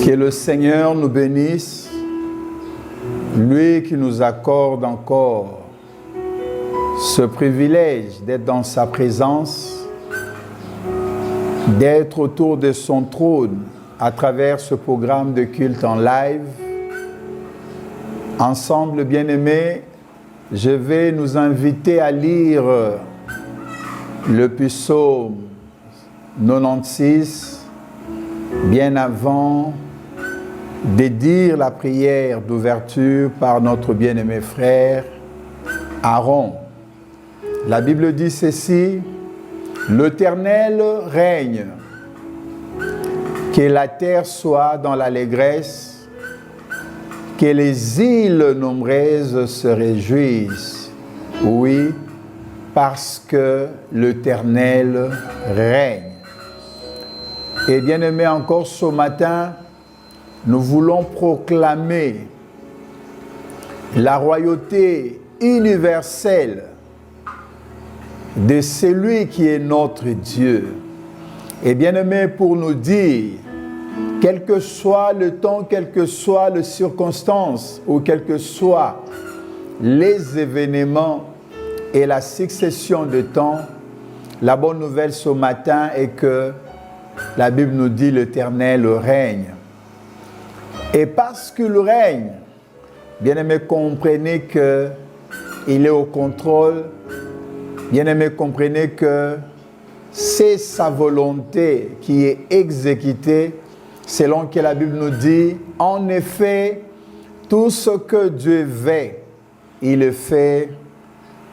Que le Seigneur nous bénisse, lui qui nous accorde encore ce privilège d'être dans sa présence, d'être autour de son trône à travers ce programme de culte en live. Ensemble, bien-aimés, je vais nous inviter à lire le psaume 96, bien avant de dire la prière d'ouverture par notre bien-aimé frère Aaron. La Bible dit ceci: l'Éternel règne, que la terre soit dans l'allégresse, que les îles nombreuses se réjouissent. Oui, parce que l'Éternel règne. Et bien aimé, encore ce matin, nous voulons proclamer la royauté universelle de celui qui est notre Dieu. Et bien aimé, pour nous dire, quel que soit le temps, quelles que soient les circonstances, ou quels que soient les événements et la succession de temps, la bonne nouvelle ce matin est que la Bible nous dit l'Éternel règne. Et parce qu'il règne, bien-aimés, comprenez qu'il est au contrôle. Bien-aimés, comprenez que c'est sa volonté qui est exécutée selon que la Bible nous dit. En effet, tout ce que Dieu veut, il le fait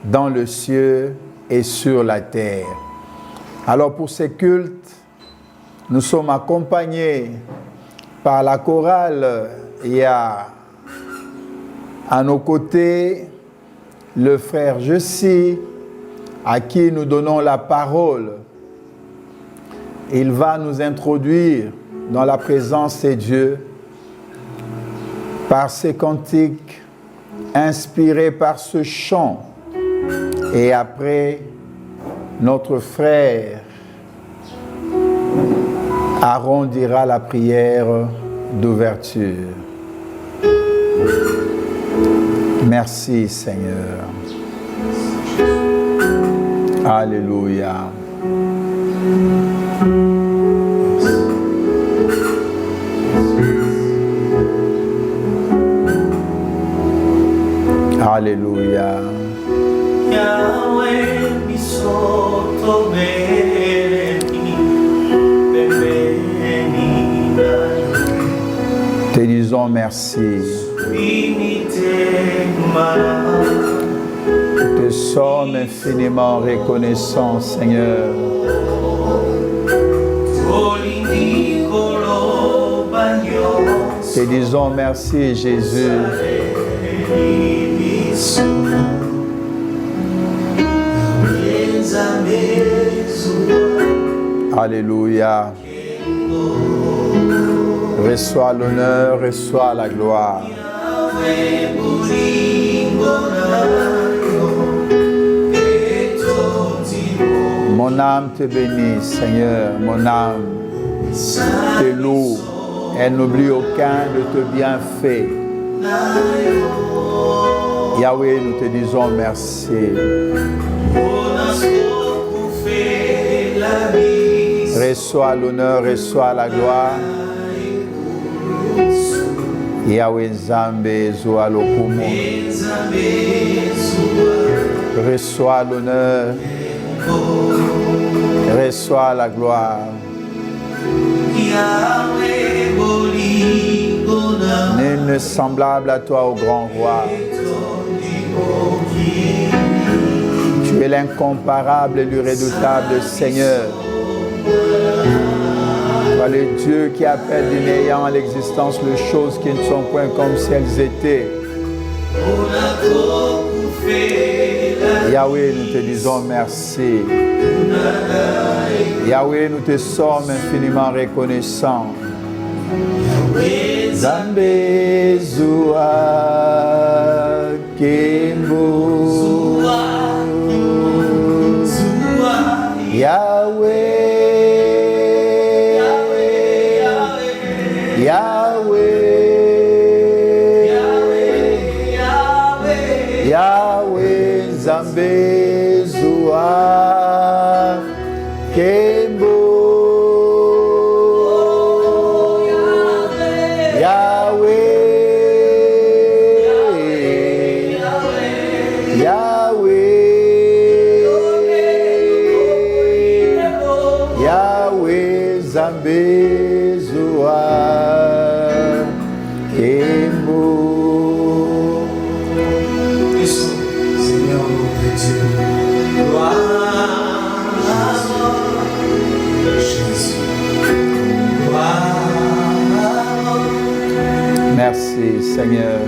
dans le ciel et sur la terre. Alors pour ces cultes, nous sommes accompagnés par la chorale. Il y a à nos côtés le frère Jessie, à qui nous donnons la parole. Il va nous introduire dans la présence de Dieu par ces cantiques inspirés par ce chant. Et après, notre frère Aaron dira la prière d'ouverture. Merci Seigneur. Alléluia. Alléluia. Yahweh mi sotto te disons merci. Te sommes infiniment reconnaissants, Seigneur. Te disons merci, Jésus. Alléluia. Reçois l'honneur, reçois la gloire. Mon âme te bénit, Seigneur. Mon âme te loue. Elle n'oublie aucun de tes bienfaits. Yahweh, nous te disons merci. Reçois l'honneur, reçois la gloire. Yahweh Nzambe Zoa Lokumo. Reçois l'honneur, reçois la gloire. Nul n'est semblable à toi, ô grand roi. Tu es l'incomparable et l'irrédoutable Seigneur. Toi le Dieu qui appelle du néant à l'existence les choses qui ne sont point comme si elles étaient. Yahweh, nous te disons merci. Yahweh, nous te sommes infiniment reconnaissants. Zambe Zoa Kimbo Yahweh Yahweh Yahweh Nzambe Zoa Kembo Yahweh Nzambe Zoa Kembo. Seigneur notre Dieu, gloire Jésus, gloire. Merci Seigneur.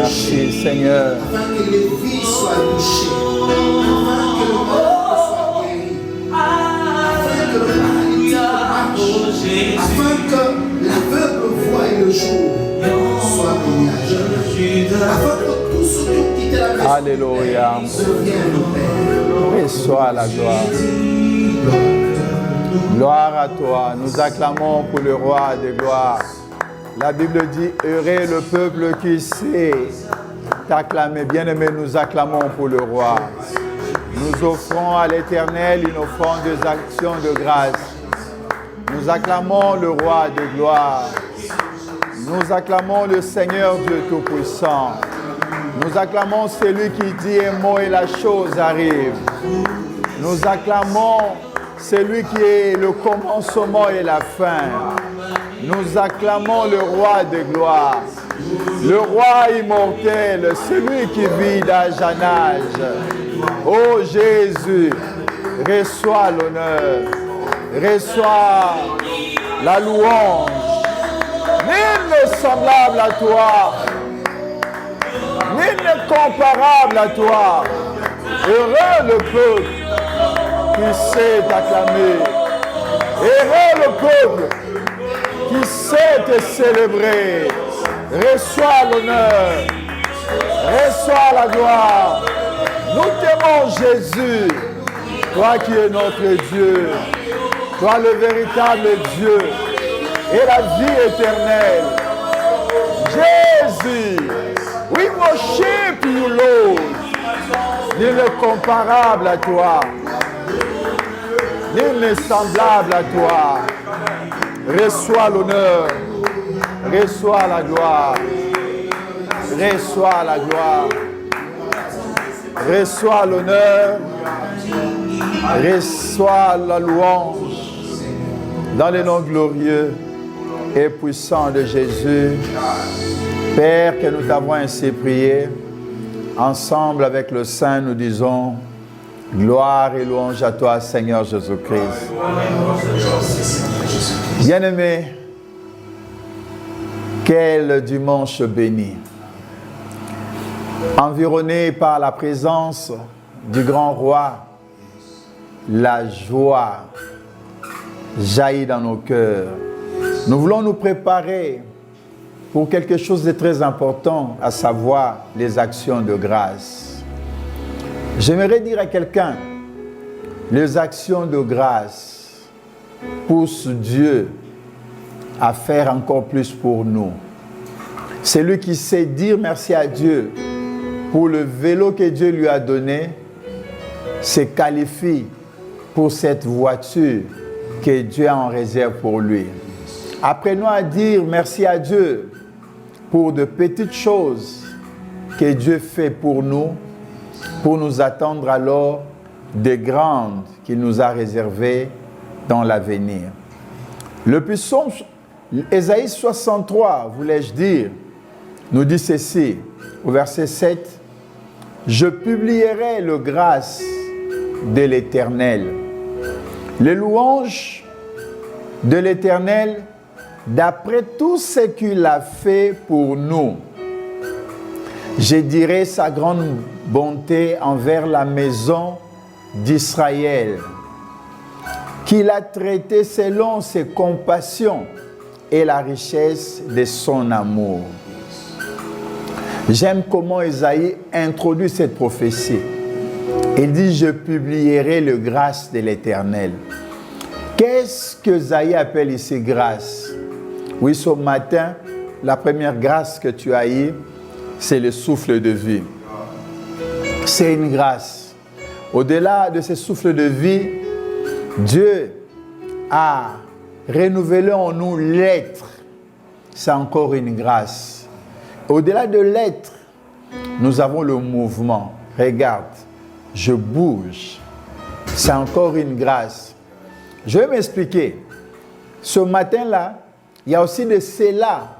Merci Seigneur. Afin que les vies soient touchées, afin que le monde soit guéri, afin que le paralytique marche, afin que l'aveugle voie le jour, soit béni à jamais, afin que tous ceux qui ont quitté la maison Alléluia. reviennent au Père. Et soit la gloire. Gloire à toi. Nous acclamons pour le roi des gloires. La Bible dit, heureux le peuple qui sait t'acclamer. Bien-aimés, nous acclamons pour le roi. Nous offrons à l'Éternel une offrande des actions de grâce. Nous acclamons le roi de gloire. Nous acclamons le Seigneur Dieu Tout-Puissant. Nous acclamons celui qui dit un mot et la chose arrive. Nous acclamons celui qui est le commencement et la fin. Nous acclamons le roi de gloire, le roi immortel, celui qui vit d'âge en âge. Ô Jésus, reçois l'honneur, reçois la louange. Nul n'est semblable à toi, nul n'est comparable à toi. Heureux le peuple qui sait t'acclamer. Heureux le peuple qui sait te célébrer. Reçois l'honneur. Reçois la gloire. Nous t'aimons, Jésus. Toi qui es notre Dieu. Toi le véritable Dieu. Et la vie éternelle. Jésus. Oui, Moshe Pioulo. Nul n'est comparable à toi. Nul n'est semblable à toi. Reçois l'honneur. Reçois la gloire. Reçois la gloire. Reçois l'honneur. Reçois la louange. Dans le nom glorieux et puissant de Jésus. Père, que nous t'avons ainsi prié. Ensemble avec le Saint, nous disons gloire et louange à toi, Seigneur Jésus-Christ. Bien-aimés, quel dimanche béni. Environné par la présence du grand roi, la joie jaillit dans nos cœurs. Nous voulons nous préparer pour quelque chose de très important, à savoir les actions de grâce. J'aimerais dire à quelqu'un, les actions de grâce poussent Dieu à faire encore plus pour nous. Celui qui sait dire merci à Dieu pour le vélo que Dieu lui a donné, se qualifie pour cette voiture que Dieu a en réserve pour lui. Apprenons à dire merci à Dieu pour de petites choses que Dieu fait pour nous attendre alors des grandes qu'il nous a réservées dans l'avenir. Le psaume Ésaïe 63, voulais-je dire, nous dit ceci, au verset 7, « Je publierai le grâce de l'Éternel, les louanges de l'Éternel d'après tout ce qu'il a fait pour nous. Je dirai sa grande bonté envers la maison d'Israël, qu'il a traité selon ses compassions et la richesse de son amour. » J'aime comment Ésaïe introduit cette prophétie. Il dit « Je publierai le grâce de l'Éternel ». Qu'est-ce que Ésaïe appelle ici grâce? Oui, ce matin, la première grâce que tu as eue, c'est le souffle de vie. C'est une grâce. Au-delà de ce souffle de vie, Dieu a renouvelé en nous l'être. C'est encore une grâce. Au-delà de l'être, nous avons le mouvement. Regarde, je bouge. C'est encore une grâce. Je vais m'expliquer. Ce matin-là, il y a aussi de ceux-là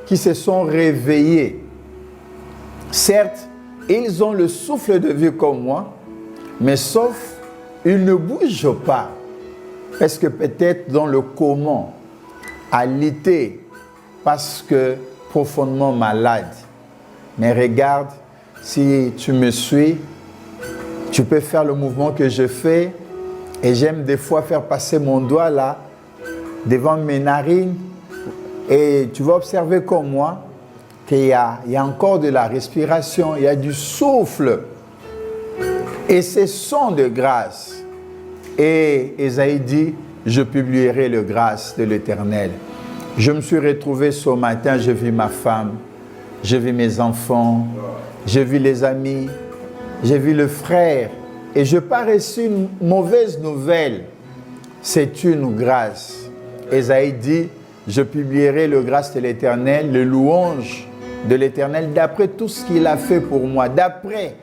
qui se sont réveillés. Certes, ils ont le souffle de vie comme moi, mais sauf, ils ne bougent pas. Parce que peut-être dans le comment, alité, parce que profondément malade. Mais regarde, si tu me suis, tu peux faire le mouvement que je fais. Et j'aime des fois faire passer mon doigt là, devant mes narines. Et tu vas observer comme moi qu'il y a encore de la respiration, il y a du souffle. Et ce sont de grâce. Et Ésaïe dit, je publierai le grâce de l'Éternel. Je me suis retrouvé ce matin, j'ai vu ma femme, j'ai vu mes enfants, j'ai vu les amis, j'ai vu le frère. Et je n'ai pas reçu une mauvaise nouvelle. C'est une grâce. Ésaïe dit, je publierai le grâce de l'Éternel, le louange de l'Éternel, d'après tout ce qu'il a fait pour moi. D'après,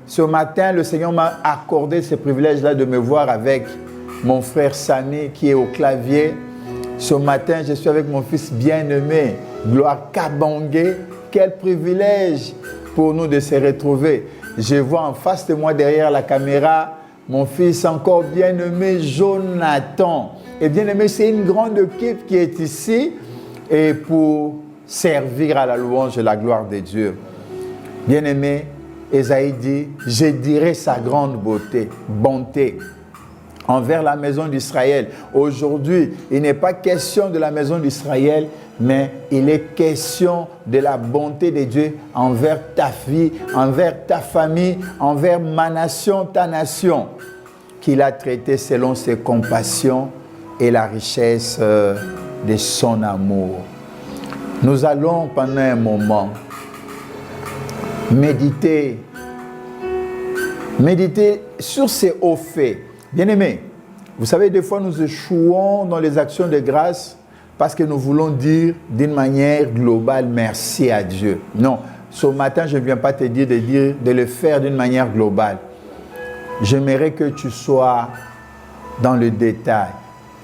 ce matin, le Seigneur m'a accordé ce privilège-là de me voir avec mon frère Sani qui est au clavier. Ce matin, je suis avec mon fils bien-aimé, Gloire Kabangé. Quel privilège pour nous de se retrouver. Je vois en face de moi, derrière la caméra, mon fils encore bien-aimé, Jonathan. Et bien-aimé, c'est une grande équipe qui est ici et pour servir à la louange et la gloire de Dieu. Bien-aimé, Ésaïe dit, je dirai sa grande bonté. envers la maison d'Israël. Aujourd'hui, il n'est pas question de la maison d'Israël, mais il est question de la bonté de Dieu envers ta vie, envers ta famille, envers ma nation, ta nation, qu'il a traité selon ses compassions et la richesse de son amour. Nous allons pendant un moment méditer sur ces hauts faits. Bien-aimés, vous savez, des fois nous échouons dans les actions de grâce parce que nous voulons dire d'une manière globale merci à Dieu. Non, ce matin, je ne viens pas te dire de le faire d'une manière globale. J'aimerais que tu sois dans le détail.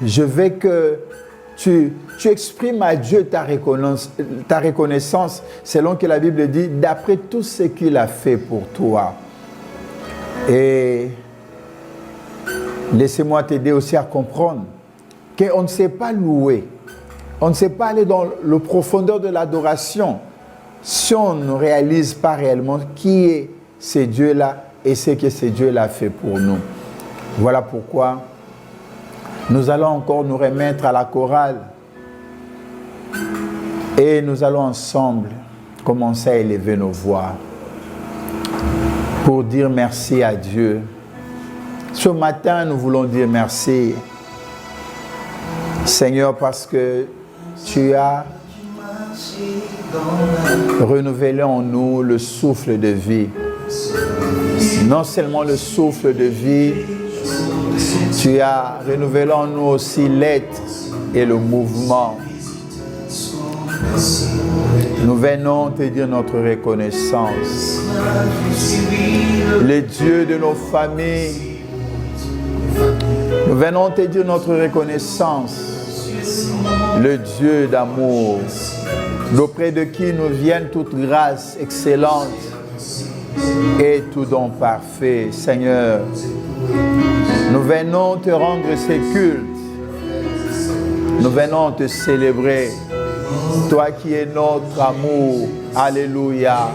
Je veux que tu exprimes à Dieu ta reconnaissance selon que la Bible dit, d'après tout ce qu'il a fait pour toi. Et laissez-moi t'aider aussi à comprendre qu'on ne sait pas louer, on ne sait pas aller dans le profondeur de l'adoration si on ne réalise pas réellement qui est ce Dieu-là et ce que ce Dieu-là fait pour nous. Voilà pourquoi nous allons encore nous remettre à la chorale et nous allons ensemble commencer à élever nos voix pour dire merci à Dieu. Ce matin, nous voulons dire merci, Seigneur, parce que tu as renouvelé en nous le souffle de vie. Non seulement le souffle de vie, tu as renouvelé en nous aussi l'être et le mouvement. Nous venons te dire notre reconnaissance. Le Dieu de nos familles, nous venons te dire notre reconnaissance. Le Dieu d'amour, d'auprès de qui nous viennent toute grâce excellente et tout don parfait. Seigneur, nous venons te rendre ces cultes. Nous venons te célébrer. Toi qui es notre amour. Alléluia.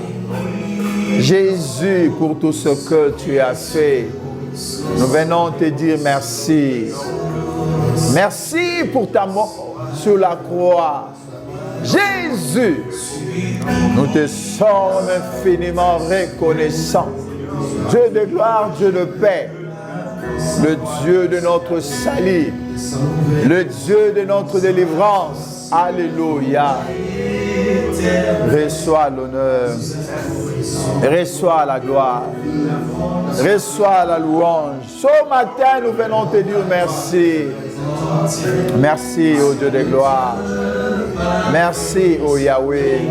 Jésus, pour tout ce que tu as fait, nous venons te dire merci. Merci pour ta mort sur la croix. Jésus, nous te sommes infiniment reconnaissants. Dieu de gloire, Dieu de paix, le Dieu de notre salut, le Dieu de notre délivrance. Alléluia. Reçois l'honneur, reçois la gloire, reçois la louange. Ce matin, nous venons te dire merci. Merci au Dieu de gloire. Merci au Yahweh.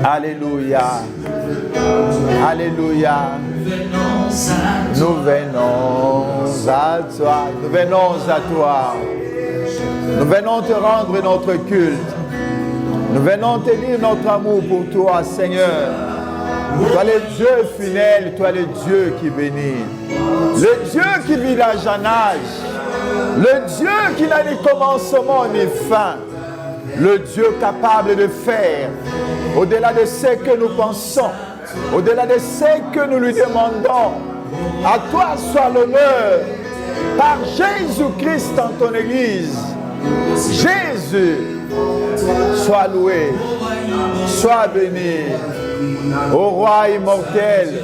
Alléluia. Alléluia. Nous venons à toi. Nous venons à toi. Nous venons te rendre notre culte. Nous venons te dire notre amour pour toi, Seigneur. Toi le Dieu fidèle, toi le Dieu qui bénit. Le Dieu qui vit d'âge en âge. Le Dieu qui n'a ni commencement ni fin. Le Dieu capable de faire au-delà de ce que nous pensons, au-delà de ce que nous lui demandons. À toi soit l'honneur par Jésus-Christ dans ton Église. Jésus, sois loué, sois béni, ô roi immortel,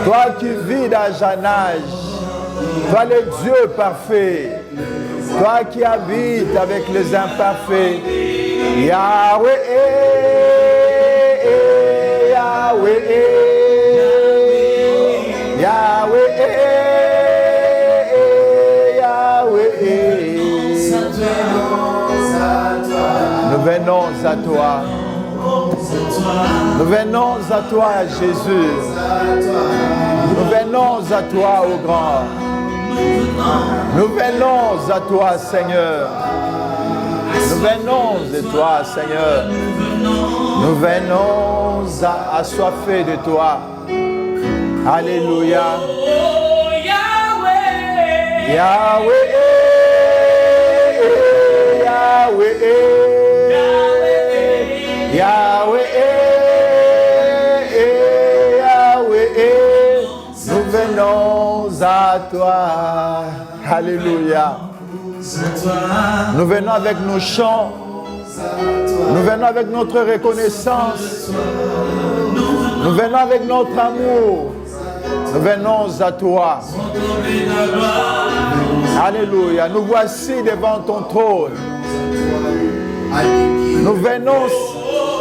toi qui vis d'âge en âge, toi le Dieu parfait, toi qui habites avec les imparfaits, Yahweh, Yahweh, Yahweh, Yahweh. Nous venons à toi. Nous venons à toi, Jésus. Nous venons à toi, ô grand. Nous venons à toi, Seigneur. Nous venons de toi, Seigneur. Nous venons assoiffés de toi. Alléluia. Yahweh. Yahweh. Yahweh, Yahweh, nous venons à toi. Alléluia. Nous venons avec nos chants. Nous venons avec notre reconnaissance. Nous venons avec notre amour. Nous venons à toi. Alléluia. Nous voici devant ton trône. Nous venons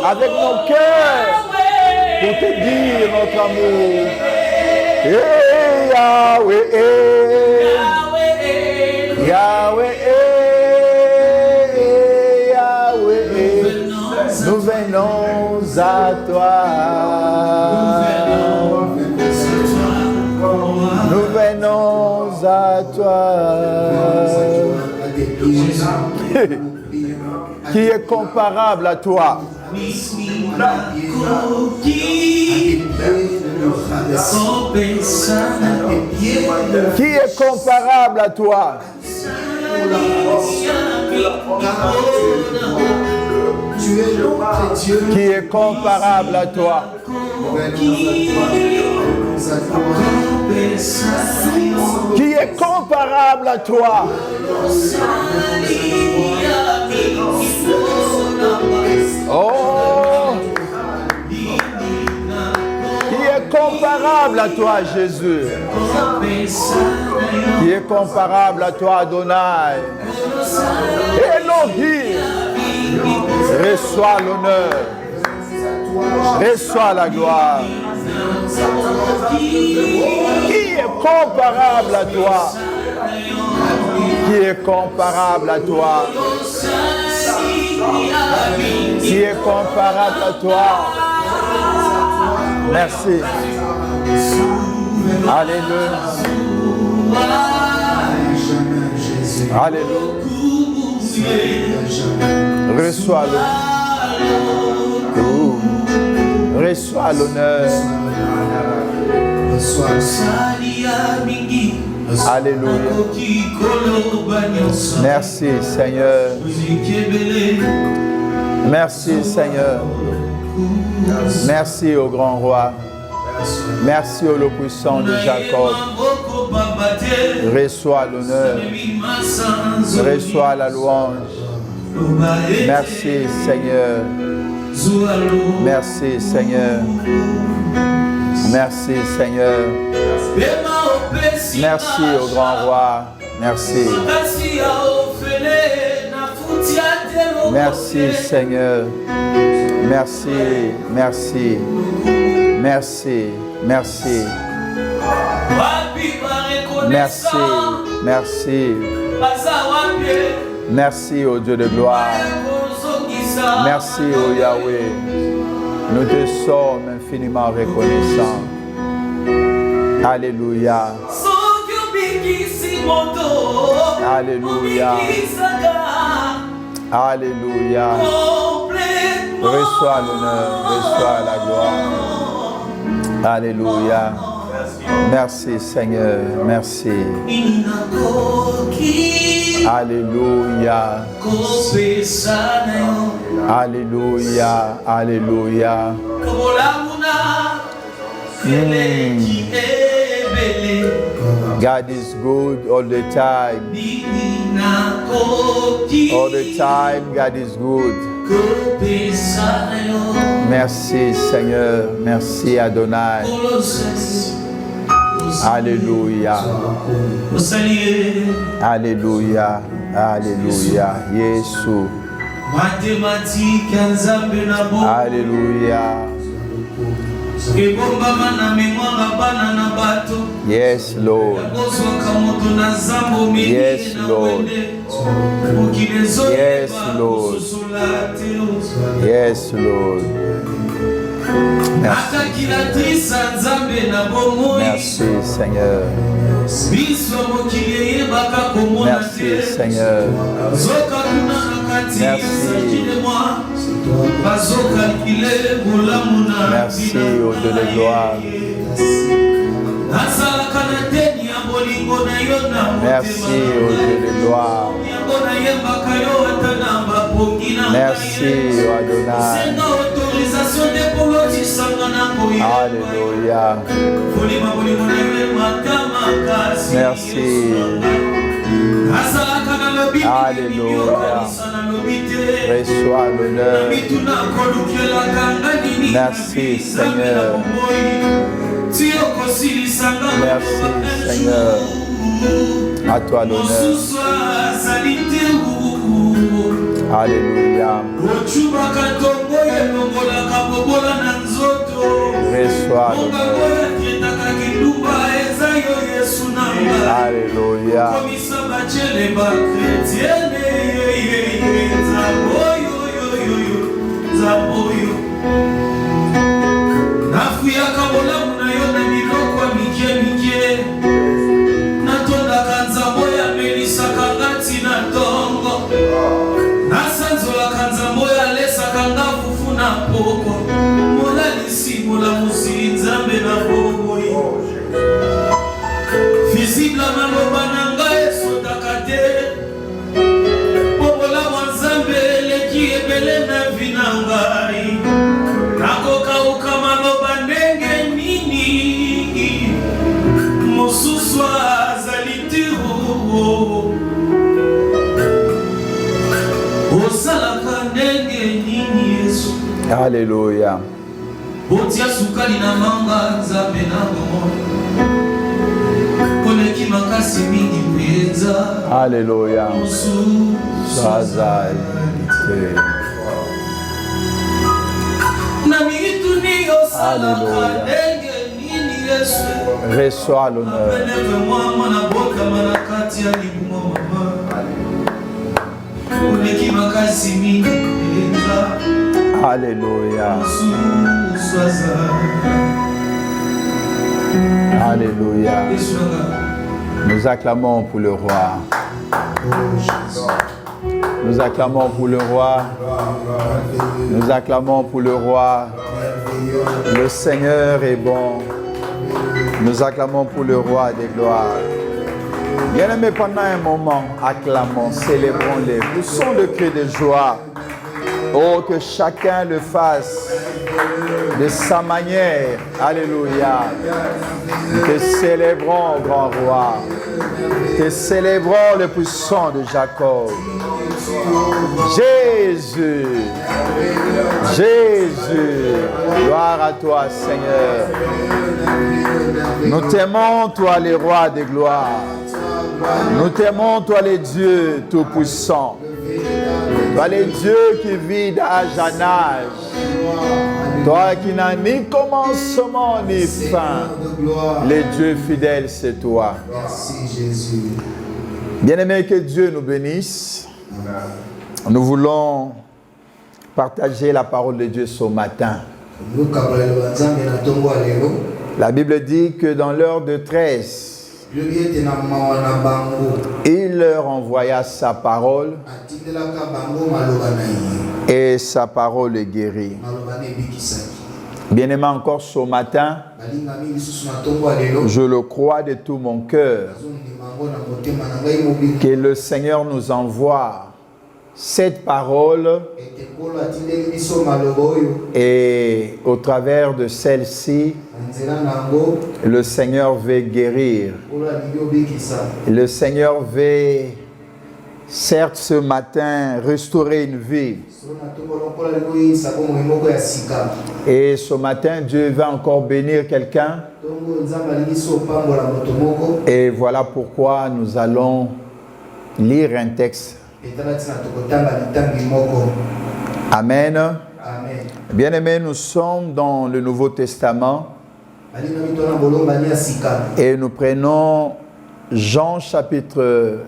avec nos cœurs pour te dire notre amour. Yahweh, Yahweh, Yahweh, nous venons à toi. Nous venons à toi. Qui est comparable à toi? Qui est comparable à toi? Qui est comparable à toi? Qui est comparable à toi? Oh! Qui est comparable à toi, Jésus? Qui est comparable à toi, Adonai? Elohim, reçois l'honneur, reçois la gloire. Qui est comparable à toi? Qui est comparable à toi? Qui est comparable à toi? Merci. Alléluia. Alléluia. Reçois-le. Reçois l'honneur. Alléluia. Merci Seigneur. Merci Seigneur. Merci au grand roi. Merci au Tout-Puissant de Jacob. Reçois l'honneur. Reçois la louange. Merci Seigneur. Merci Seigneur. Merci Seigneur. Merci au grand roi. Merci. Merci Seigneur. Merci, merci. Merci, merci. Merci, merci. Merci au Dieu de gloire. Merci au Yahweh. Nous te sommes infiniment reconnaissants. Alléluia. Alléluia. Alléluia. Reçois l'honneur, reçois la gloire. Alléluia. Merci Seigneur, merci. Alléluia. Alléluia, alléluia. God is good all the time. All the time, God is good. Merci Seigneur, merci Adonai. Alléluia. Alléluia. Alléluia. Jésus. Alléluia. Yes, Lord. Yes, Lord. Yes, Lord. Yes, Lord. Merci. Merci, Seigneur. Merci, Seigneur. Merci. Merci au Dieu de gloire. Merci au Dieu de gloire. Merci au Adonai. Alléluia. Merci. Alléluia. Reçois l'honneur. Merci Seigneur. Merci Seigneur. À toi l'honneur. Alléluia. Reçois l'honneur. Alléluia. Alléluia. Alléluia. Alléluia. Reçois l'honneur. Alléluia. Alléluia. Nous acclamons pour le roi. Nous acclamons pour le roi. Nous acclamons pour le roi. Le Seigneur est bon. Nous acclamons pour le roi des gloires. Bien-aimés, pendant un moment, acclamons, célébrons-les. Poussons le cri de joie. Oh, que chacun le fasse de sa manière. Alléluia. Te célébrons, grand roi. Te célébrons le puissant de Jacob. Jésus. Jésus. Gloire à toi, Seigneur. Nous t'aimons, toi, les rois des gloires. Nous t'aimons, toi, les dieux tout-puissants. Toi, les dieux qui vivent d'âge en âge. Toi qui n'as ni commencement ni fin. Les dieux fidèles, c'est toi. Merci Jésus. Bien-aimés, que Dieu nous bénisse. Nous voulons partager la parole de Dieu ce matin. La Bible dit que dans l'heure de 13, il leur envoya sa parole et sa parole est guérie. Bien-aimé, encore ce matin, je le crois de tout mon cœur que le Seigneur nous envoie cette parole et au travers de celle-ci, le Seigneur veut guérir. Le Seigneur veut, certes ce matin, restaurer une vie. Et ce matin, Dieu va encore bénir quelqu'un. Et voilà pourquoi nous allons lire un texte. Amen. Bien-aimés, nous sommes dans le Nouveau Testament et nous prenons Jean chapitre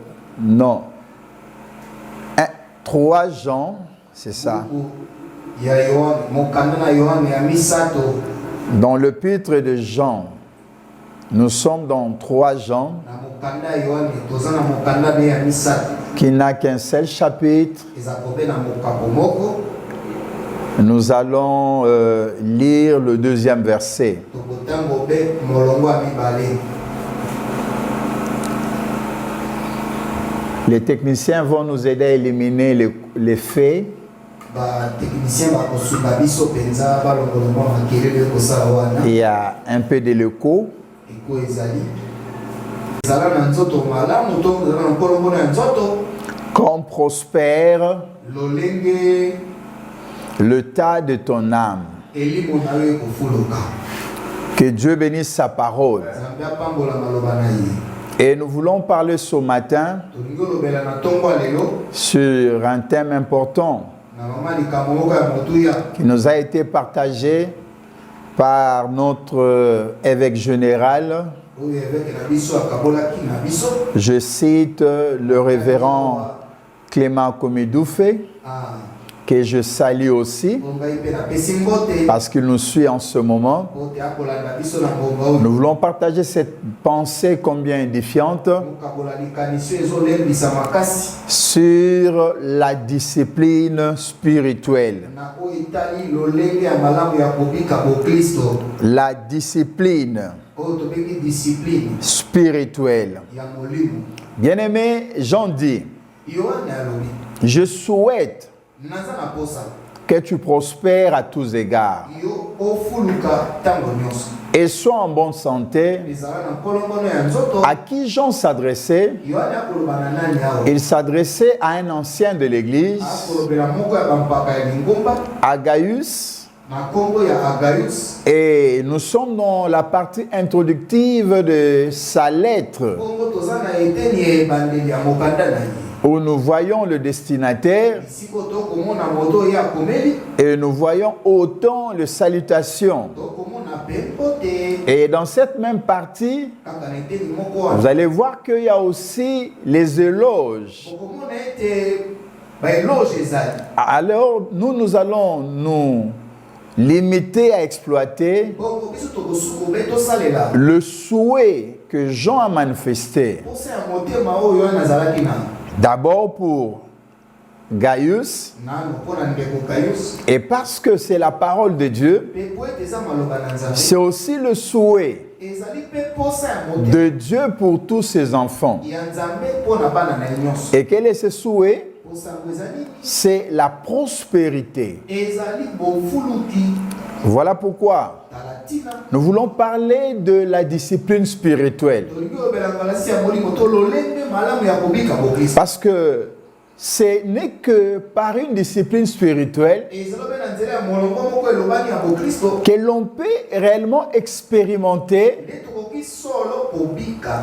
3 Jean, c'est ça. Dans l'épître de Jean, nous sommes dans 3 Jean qui n'a qu'un seul chapitre. Nous allons lire le 2e verset. Les techniciens vont nous aider à éliminer les faits Il y a un peu de l'écho. Qu'on prospère le tas de ton âme. Que Dieu bénisse sa parole. Et nous voulons parler ce matin sur un thème important qui nous a été partagé par notre évêque général. Je cite le révérend Clément Komidoufé, que je salue aussi, parce qu'il nous suit en ce moment. Nous voulons partager cette pensée combien édifiante sur la discipline spirituelle. La discipline spirituelle. Bien-aimé, Jean dit, je souhaite que tu prospères à tous égards et sois en bonne santé. À qui Jean s'adressait? Il s'adressait à un ancien de l'église, à Gaius, et nous sommes dans la partie introductive de sa lettre, où nous voyons le destinataire et nous voyons autant de salutations. Et dans cette même partie, vous allez voir qu'il y a aussi les éloges. Alors, nous allons nous limiter à exploiter le souhait que Jean a manifesté. D'abord pour Gaius, et parce que c'est la parole de Dieu, c'est aussi le souhait de Dieu pour tous ses enfants. Et quel est ce souhait? C'est la prospérité. Voilà pourquoi nous voulons parler de la discipline spirituelle. Parce que ce n'est que par une discipline spirituelle que l'on peut réellement expérimenter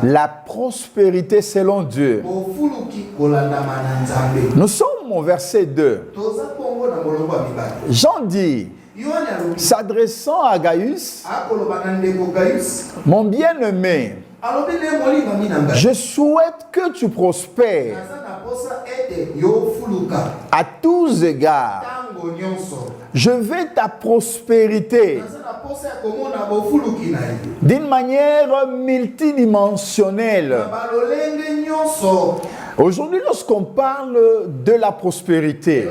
la prospérité selon Dieu. Nous sommes au verset 2. Jean dit, s'adressant à Gaius, mon bien-aimé, je souhaite que tu prospères à tous égards. Je veux ta prospérité d'une manière multidimensionnelle. Aujourd'hui, lorsqu'on parle de la prospérité,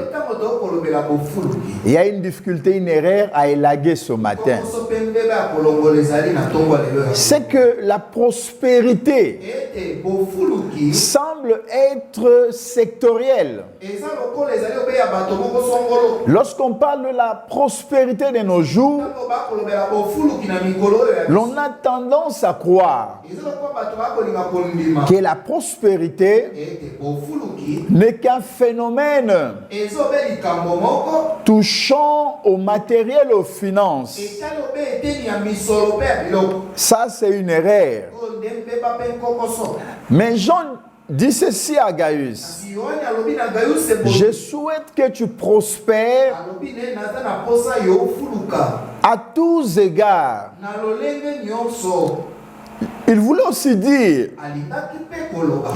il y a une difficulté, une erreur à élaguer ce matin. C'est que la prospérité semble être sectorielle. Lorsqu'on parle de la prospérité de nos jours, l'on a tendance à croire que la prospérité n'est qu'un phénomène touchant au matériel, aux finances. Ça, c'est une erreur. Mais Jean dit ceci à Gaius. Je souhaite que tu prospères à tous égards. Il voulait aussi dire,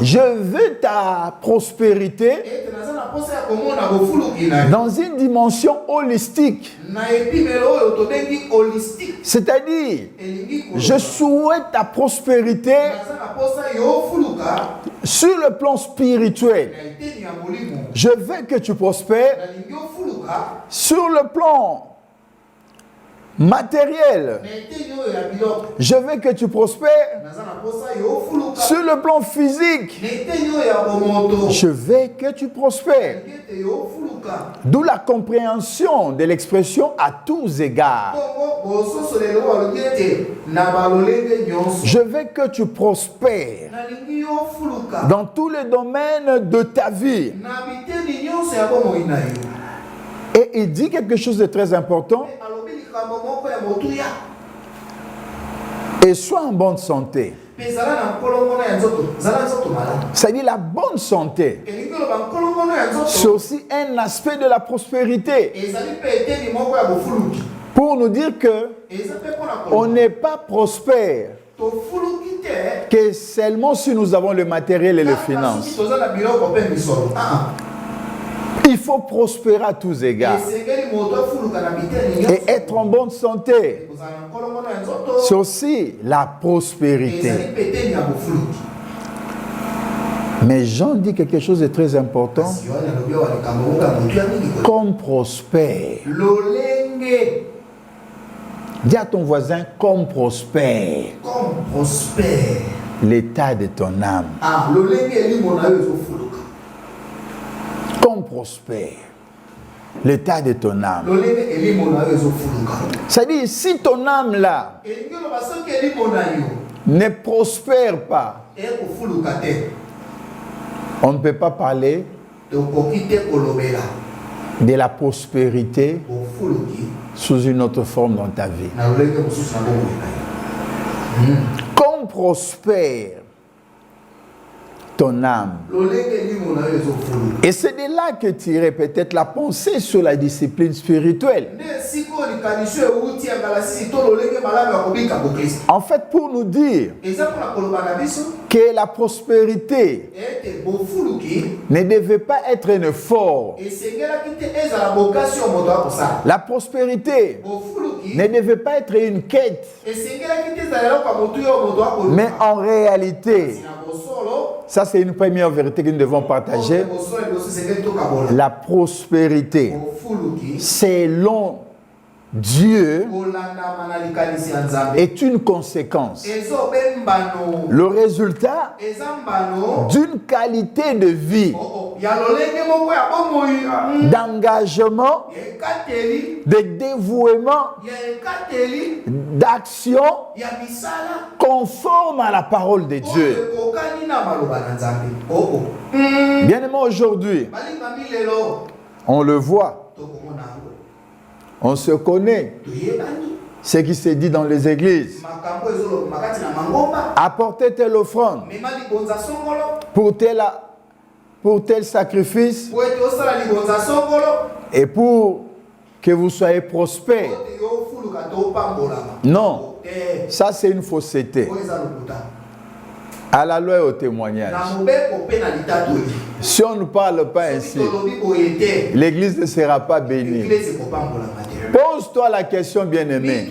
je veux ta prospérité dans une dimension holistique. C'est-à-dire, je souhaite ta prospérité sur le plan spirituel. Je veux que tu prospères sur le plan matériel. Je veux que tu prospères sur le plan physique. Je veux que tu prospères. D'où la compréhension de l'expression à tous égards. Je veux que tu prospères dans tous les domaines de ta vie. Et il dit quelque chose de très important. Et sois en bonne santé. C'est-à-dire la bonne santé. C'est aussi un aspect de la prospérité. Pour nous dire que on n'est pas prospère que seulement si nous avons le matériel et les finances. Il faut prospérer à tous égards et être en bonne santé. C'est aussi la prospérité. Mais Jean dit quelque chose de très important. Comme prospère. Dis à ton voisin, comme prospère. Comme prospère. L'état de ton âme. Comme prospère l'état de ton âme. C'est-à-dire, si ton âme là ne prospère pas, on ne peut pas parler de la prospérité sous une autre forme dans ta vie. Comme prospère ton âme. Et c'est de là que tirait peut-être la pensée sur la discipline spirituelle. En fait, pour nous dire que la prospérité ne devait pas être un effort. La prospérité ne devait pas être une quête. Mais en réalité, ça c'est une première vérité que nous devons partager. La prospérité, selon Dieu, est une conséquence. Le résultat d'une qualité de vie, d'engagement, de dévouement, d'action conforme à la parole de Dieu. Bien aimé, aujourd'hui, on le voit. On se connaît. Ce qui se dit dans les églises. Apportez telle offrande pour tel sacrifice et pour que vous soyez prospères. Non, ça c'est une fausseté. À la loi et au témoignage. Si on ne parle pas ainsi, l'église ne sera pas bénie. Pose-toi la question, bien-aimé.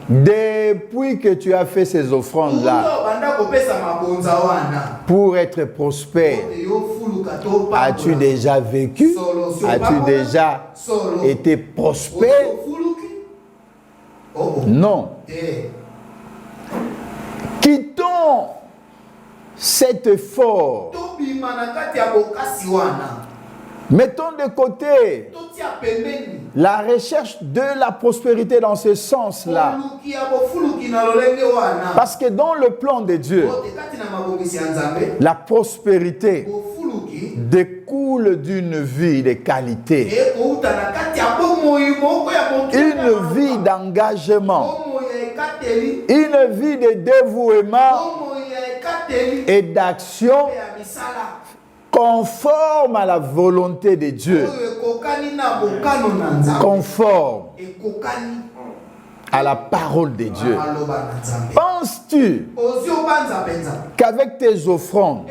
Depuis que tu as fait ces offrandes-là, pour être prospère, as-tu déjà vécu? As-tu déjà été prospère? Non. Quittons cet effort. Mettons de côté la recherche de la prospérité dans ce sens-là. Parce que dans le plan de Dieu, la prospérité découle d'une vie de qualité. Une vie d'engagement. Une vie de dévouement et d'action conforme à la volonté de Dieu, conforme à la parole de Dieu. Penses-tu qu'avec tes offrandes,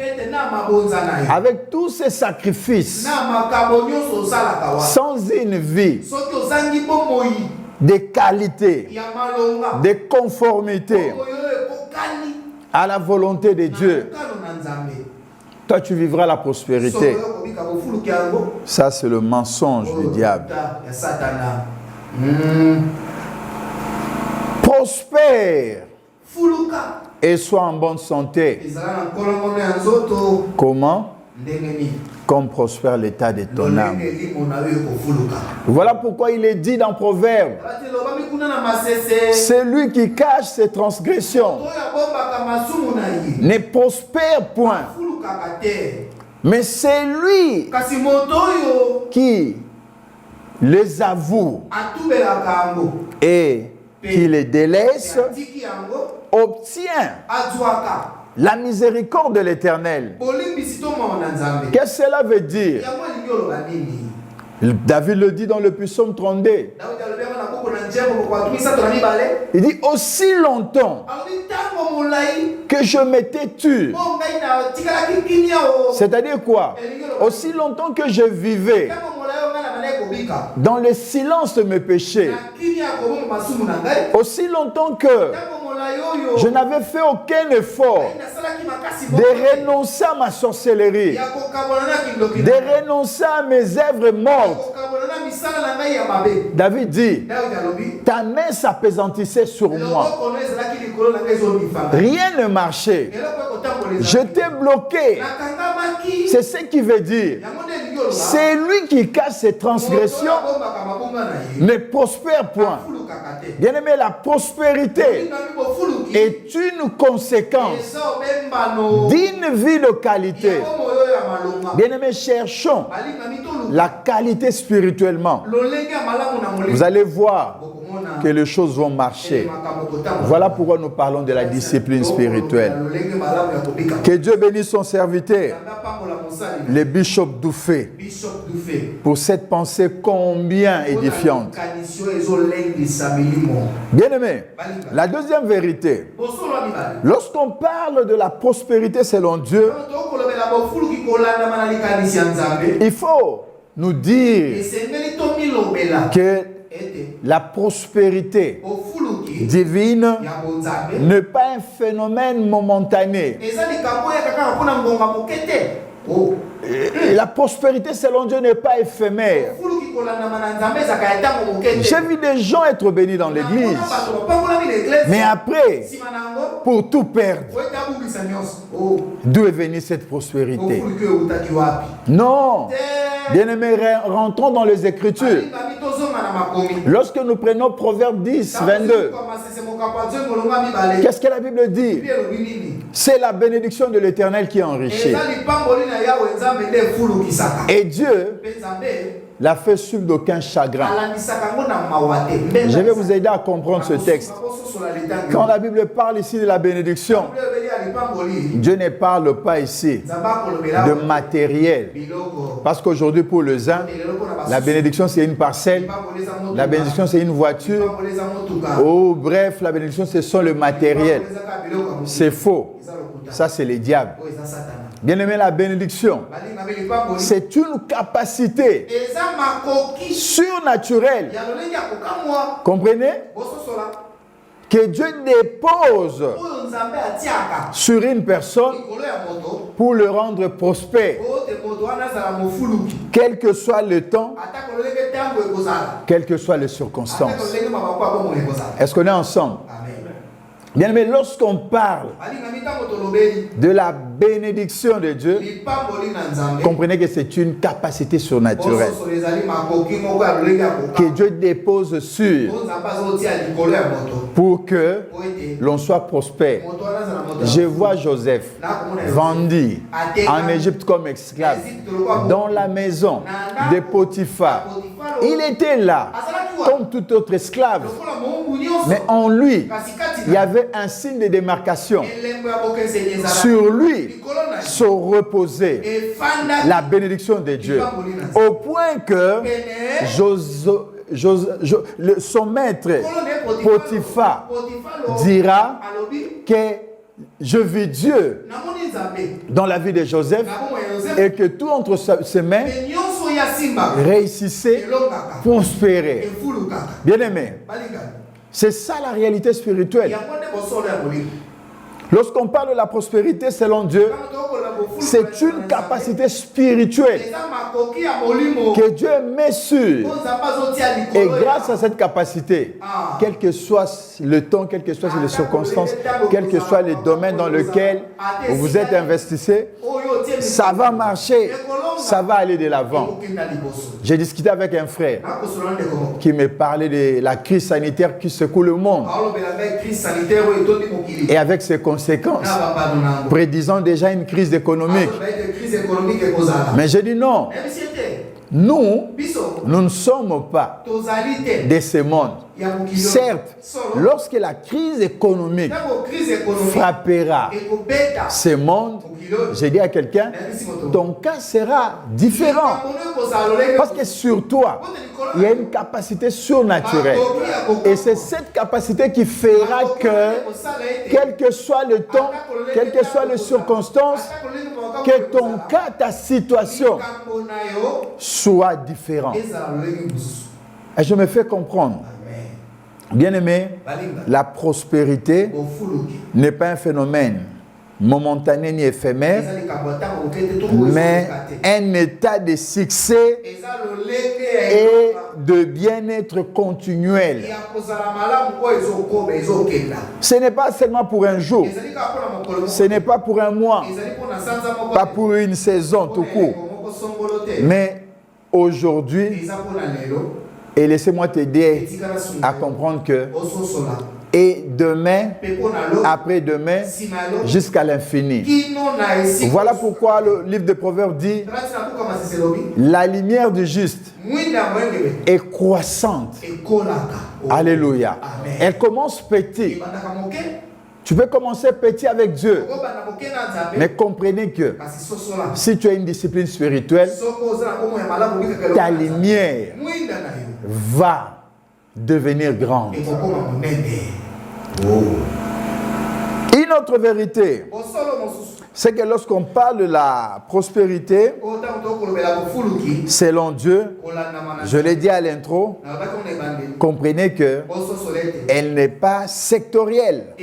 avec tous ces sacrifices, sans une vie de qualité, de conformité à la volonté de Dieu, toi tu vivras la prospérité? Ça c'est le mensonge du diable. prospère fuluka et sois en bonne santé. ezala na kolongono ya nzoto Comment? ndenge nini Comme prospère l'état de ton âme. lolenge limo na yo ekofuluka. Voilà pourquoi il est dit dans Proverbe, Ati elobami kuna na masese c'est lui qui cache ses transgressions, oyo abombaka masumu na ye ne prospère point, afulukaka te, mais c'est lui kasi moto oyo qui les avoue atubelaka yango et qui les délaisse atiki yango obtient azwaka la miséricorde de l'Éternel. bolimbisi to mama na nzambe. Qu'est-ce que cela veut dire? yango elingi oloba nini? David le dit dans le psaume 32. Dawidi alobi yango na buku na nzembo kwa misato na mibale Il dit aussi longtemps alobi ntango molai que je m'étais tu. mpo ngai na tikalaki kimia o C'est-à-dire quoi? Aussi longtemps que je vivais ntango molai o ngai na bana ekobika dans le silence de mes péchés, na kimia akoboma masumu na ngai aussi longtemps que ntango molai oyo je n'avais fait aucun effort ngai nasalaki makasi de renoncer à ma sorcellerie, ya kokabola na kindoki de renoncer à mes œuvres mortes. kokabola na misala na ngai ya mabe. David dit, Dawidi alobi ta main s'appesantissait sur moi. eloko no ezalaki likolo na ngai ezonifanga Rien ne marchait. eloko ekotambola J'étais bloqué. nakangamaki C'est ce qui veut dire, yango nde elingi oloba c'est lui qui cache ses transgressions, abombaka mabonga na ye ne prospère point. afulukaka te. Bien-aimé, la prospérité Olingami bofuluki est une conséquence eza obembano d'une vie de qualité. ya bomo oyo ya malonga Bien-aimé, cherchons balingami toluka la qualité spirituellement. lolenge ya malamu na molimo Vous allez voir bokomona que les choses vont marcher. makambo kotambola. Voilà pourquoi nous parlons de la discipline spirituelle. lolenge malamu ya kobika Que Dieu bénisse son serviteur, Nzambe apambola mosali le bishop Doufé, bishop dufe pour cette pensée combien édifiante. kanisi oyo ezolengisa milimo Bien-aimé, la deuxième vérité, bosolo ya mibale lorsqu'on parle de la prospérité selon Dieu, tokolobela bofuluki kolandama na likanisi ya nzambe il faut nous dire esengeli tomilobela que ete la prospérité bofuluki divine ya bonzambe n'est pas un phénomène momentané. eza likambo ya kaka mpona ngonga moke te. Oh. Et la prospérité selon Dieu n'est pas éphémère. Fuluki kolandama na nzambe ezaka ya ntango moke te. J'ai vu des gens être bénis dans l'église, Nakona bato bapangolami na eglise. mais après, Nsima na yango pour tout perdre, po ete abungisa nyonso. Oh. d'où est venue cette prospérité? Bofuluki oyo eutaki wapi Non. te. Bien-aimés, rentrons dans les Écritures. Balingami tozonga na makomi. Lorsque nous prenons Proverbe 10, 22, qu'est-ce que la Bible dit? C'est la bénédiction de l'Éternel qui enrichit. Et Dieu l'a fait sur d'aucun chagrin. Je vais vous aider à comprendre ce texte. Quand la Bible parle ici de la bénédiction, Dieu ne parle pas ici de matériel. Parce qu'aujourd'hui, pour les uns, la bénédiction, c'est une parcelle. La bénédiction, c'est une voiture. Oh, bref, la bénédiction, ce sont le matériel. C'est faux. Ça, c'est le diable. Bien-aimé, la bénédiction, c'est une capacité surnaturelle. Comprenez? Que Dieu dépose sur une personne pour le rendre prospère. Quel que soit le temps, quelles que soient les circonstances. Est-ce qu'on est ensemble? Bien aimé, lorsqu'on parle de la bénédiction de Dieu, comprenez que c'est une capacité surnaturelle que Dieu dépose sur pour que l'on soit prospère. Je vois Joseph vendu en Égypte comme esclave dans la maison de Potiphar. Il était là comme tout autre esclave, mais en lui, il y avait un signe de démarcation. Sur lui se reposait la bénédiction de Dieu. Au point que son maître Potiphar dira que je vis Dieu dans la vie de Joseph et que tout entre ses mains réussissait, prospérait. Bien aimé, c'est ça la réalité spirituelle. Lorsqu'on parle de la prospérité selon Dieu, c'est une capacité spirituelle que Dieu met sur. Et grâce à cette capacité, quel que soit le temps, quelles que soient les circonstances, quel que soit le domaine dans lequel vous vous êtes investissé, ça va marcher, ça va aller de l'avant. J'ai discuté avec un frère qui me parlait de la crise sanitaire qui secoue le monde et avec ses conséquences, prédisant déjà une crise économique. Mais j'ai dit non, nous ne sommes pas de ce monde. Certes, lorsque la crise économique frappera ce monde, j'ai dit à quelqu'un, ton cas sera différent. Parce que sur toi, il y a une capacité surnaturelle. Et c'est cette capacité qui fera que, quel que soit le temps, quelles que soient les circonstances, que ton cas, ta situation soit différente. Et je me fais comprendre. Bien-aimé, la prospérité n'est pas un phénomène momentané ni éphémère, mais un état de succès et de bien-être continuel. Ce n'est pas seulement pour un jour, ce n'est pas pour un mois, pas pour une saison tout court, mais aujourd'hui, et laissez-moi t'aider à comprendre que et demain, après-demain, jusqu'à l'infini. Voilà pourquoi le livre de Proverbes dit la lumière du juste est croissante. Alléluia. Elle commence petit. Tu peux commencer petit avec Dieu. Mais comprenez que si tu as une discipline spirituelle, ta lumière va devenir grande. Une autre vérité, c'est que lorsqu'on parle de la prospérité, selon Dieu, je l'ai dit à l'intro, comprenez que elle n'est pas sectorielle.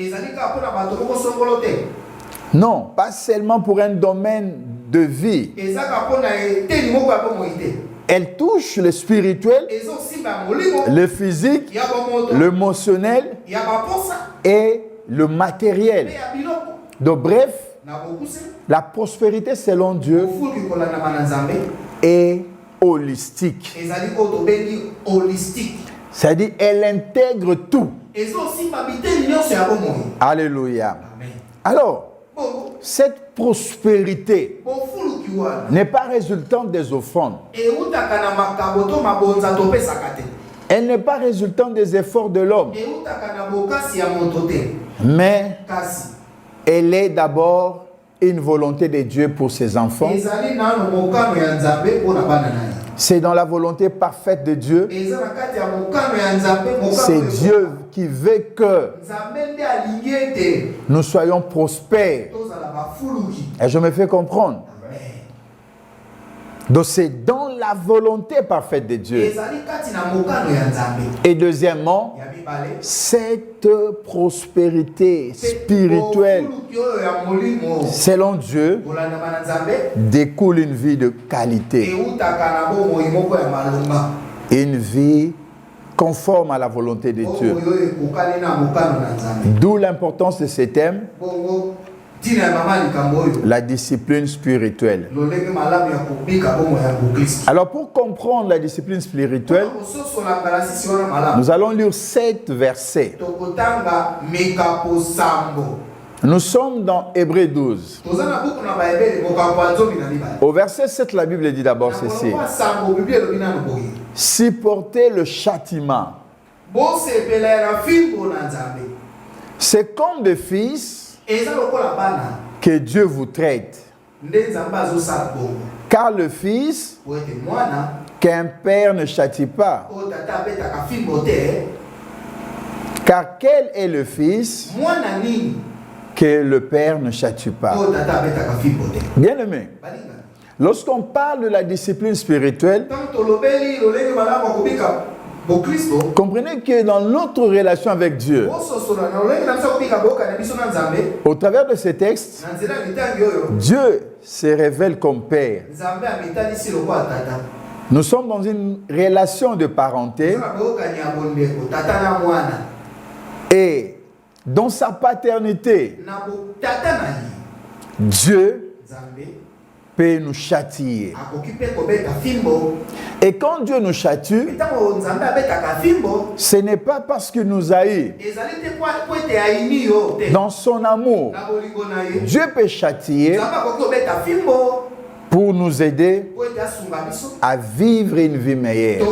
Non, pas seulement pour un domaine de vie. Elle touche le spirituel, le physique, l'émotionnel et le matériel. Donc bref, la prospérité selon Dieu est holistique. C'est-à-dire elle intègre tout. Alléluia. Alors, cette prospérité n'est pas résultante des offrandes. Elle n'est pas résultante des efforts de l'homme. Mais elle est d'abord une volonté de Dieu pour ses enfants. C'est dans la volonté parfaite de Dieu. C'est Dieu qui veut que nous soyons prospères. Et je me fais comprendre. Donc c'est dans la volonté parfaite de Dieu. Et deuxièmement, cette prospérité spirituelle selon Dieu découle une vie de qualité. Une vie conforme à la volonté de Dieu. D'où l'importance de ce thème. La discipline spirituelle. Alors pour comprendre la discipline spirituelle, nous allons lire 7 versets. Nous sommes dans Hébreux 12. Au verset 7, la Bible dit d'abord ceci. Supportez le châtiment. C'est comme des fils que Dieu vous traite. Car le fils qu'un père ne châtie pas. Car quel est le fils que le père ne châtie pas? Bien aimé, lorsqu'on parle de la discipline spirituelle, Comprenez que dans notre relation avec Dieu, au travers de ces textes, Dieu se révèle comme Père. Nous sommes dans une relation de parenté et dans sa paternité, Dieu peut nous châtier. Et quand Dieu nous châtie, ce n'est pas parce qu'il nous haït. Dans son amour, Dieu peut châtier pour nous aider à vivre une vie meilleure.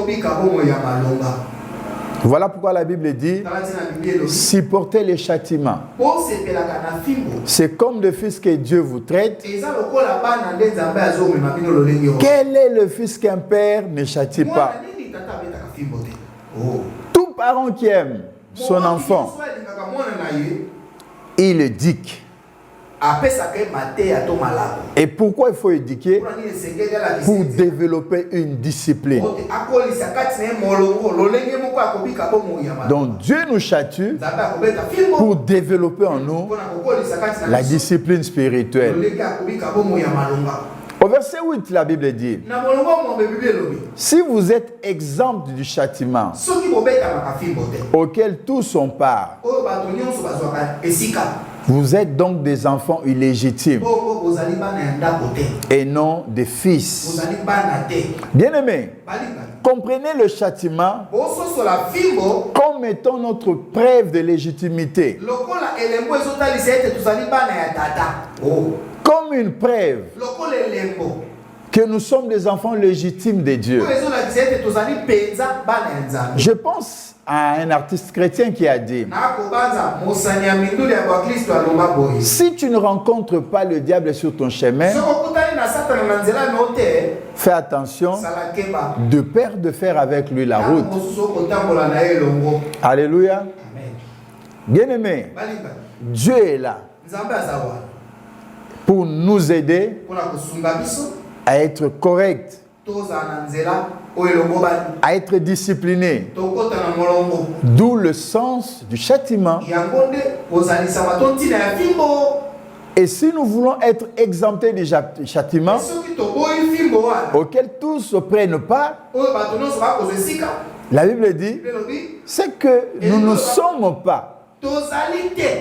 Voilà pourquoi la Bible dit supportez les châtiments. C'est comme le fils que Dieu vous traite. Quel est le fils qu'un père ne châtie pas? Tout parent qui aime son enfant, il éduque. Et pourquoi il faut éduquer? Pour développer une discipline. Donc Dieu nous châtie pour développer en nous la discipline spirituelle. Au verset 8, la Bible dit, si vous êtes exempt du châtiment auquel tous sont part, vous êtes donc des enfants illégitimes et non des fils. Bien-aimés, comprenez le châtiment comme étant notre preuve de légitimité. Comme une preuve que nous sommes des enfants légitimes de Dieu. Je pense à un artiste chrétien qui a dit, si tu ne rencontres pas le diable sur ton chemin, fais attention de peur de faire avec lui la route. Alléluia. Bien-aimé, Dieu est là pour nous aider à être corrects, à être disciplinés. D'où le sens du châtiment. Et si nous voulons être exemptés du châtiment auquel tous ne prennent pas, la Bible dit, c'est que nous ne sommes pas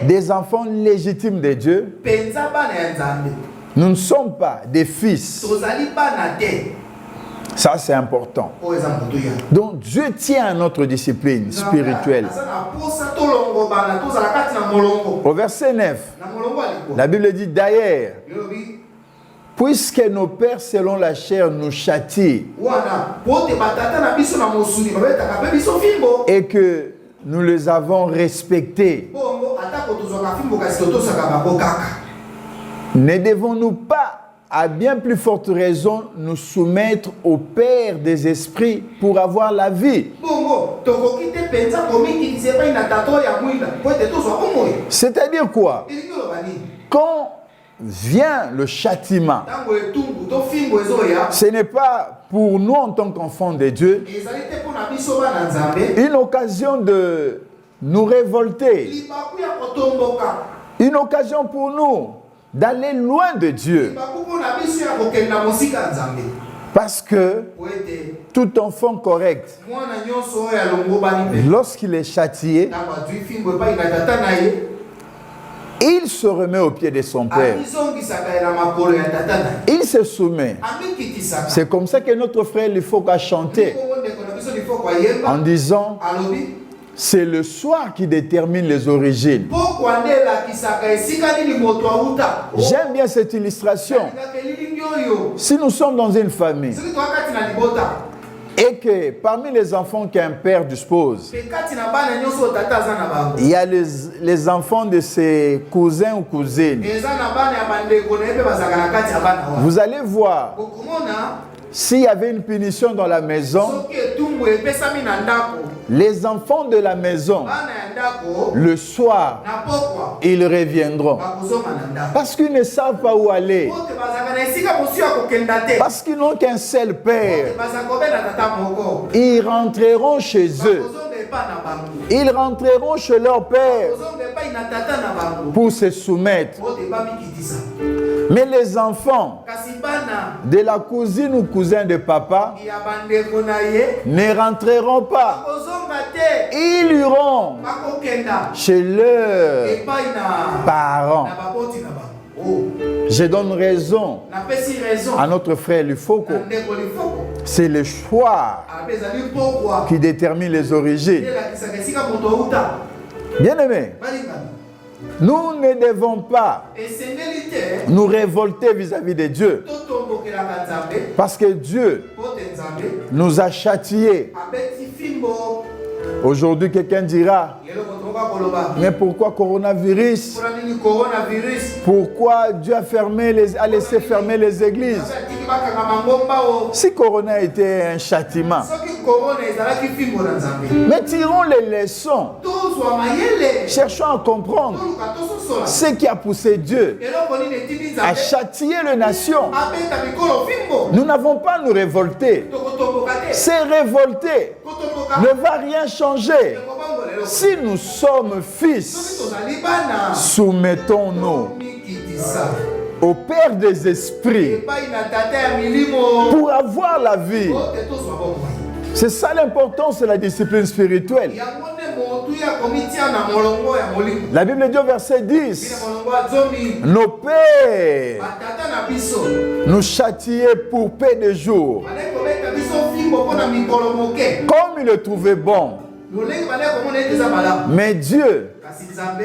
des enfants légitimes de Dieu. Nous ne sommes pas des fils. Ça, c'est important. Donc, Dieu tient à notre discipline spirituelle. Au verset 9, la Bible dit d'ailleurs, puisque nos pères selon la chair nous châtient et que nous les avons respectés, ne devons-nous pas, à bien plus forte raison, nous soumettre au Père des esprits pour avoir la vie? C'est-à-dire quoi? Quand vient le châtiment, ce n'est pas pour nous en tant qu'enfants de Dieu une occasion de nous révolter, une occasion pour nous d'aller loin de Dieu. Parce que tout enfant correct, lorsqu'il est châtié, il se remet aux pieds de son Père. Il se soumet. C'est comme ça que notre frère Lifok a chanté en disant, c'est le soir qui détermine les origines. J'aime bien cette illustration. Si nous sommes dans une famille et que parmi les enfants qu'un père dispose, il y a les enfants de ses cousins ou cousines, vous allez voir, s'il y avait une punition dans la maison, Les enfants de la maison, bana ya ndako le soir, na pokwa ils reviendront. bakozonga na ndako. Parce qu'ils ne savent pas où aller. Pote bazaka na esika mosusu ya kokenda te. Parce qu'ils n'ont qu'un seul Père. Pote bazaka kobela tata moko. Ils rentreront chez eux. Bakozonga epa na bango. Ils rentreront chez leur Père Bakozonga epai na tata na bango. pour se soumettre. Pote bamikitisa. Mais les enfants Kasi bana de la cousine ou cousin de papa ya bandeko na ye ne rentreront pas. bakozonga te. Ils iront Bakokenda chez leurs epai na parents. na baboti na bango. Oh, Je donne raison napesi raison à notre frère Lufoko. na ndeko Lifoko. C'est le choix Abe ezali pokwa qui détermine les origines. elakisaka esika moto outa. Bien-aimés, Balingami. nous ne devons pas Esengeli te nous révolter vis-à-vis de Dieu. totombokelaka Nzambe Parce que Dieu pote Nzambe nous a châtiés. abeti fimbo. Aujourd'hui, quelqu'un dira, Lelo kotoka koloba mais pourquoi coronavirus? mpona nini coronavirus Pourquoi Dieu a laissé fermer les églises? atiki bakanga mangomba o. Si corona était un châtiment, Soki corona ezalaki fimbo na Nzambe mais tirons les leçons. tozwa mayele Cherchons à comprendre toluka tososola ce qui a poussé Dieu eloko nini etindi à Nzambe châtier les nations. abeta mikolo fimbo. Nous n'avons pas à nous révolter. Tokotomboka te Se révolter kotomboka ne va rien changer. ekobongo lelo Si nous sommes soki fils, tozali bana soumettons-nous mikitisa au Père des esprits epai na tata ya milimo pour avoir la vie. ote tozwa bomoi. C'est ça l'importance de la discipline spirituelle. yango nde motu ya komitia na molongo ya molimo. La Bible dit au verset Bina 10, molongo ya zomi nos pères batata na biso nous châtiaient pour paix de jour, bandeki kobeta biso fimbo mpo na mikolo moke comme ils le trouvaient bon. lolenge bandeki komona ete eza malamu. Mais Dieu kasi Nzambe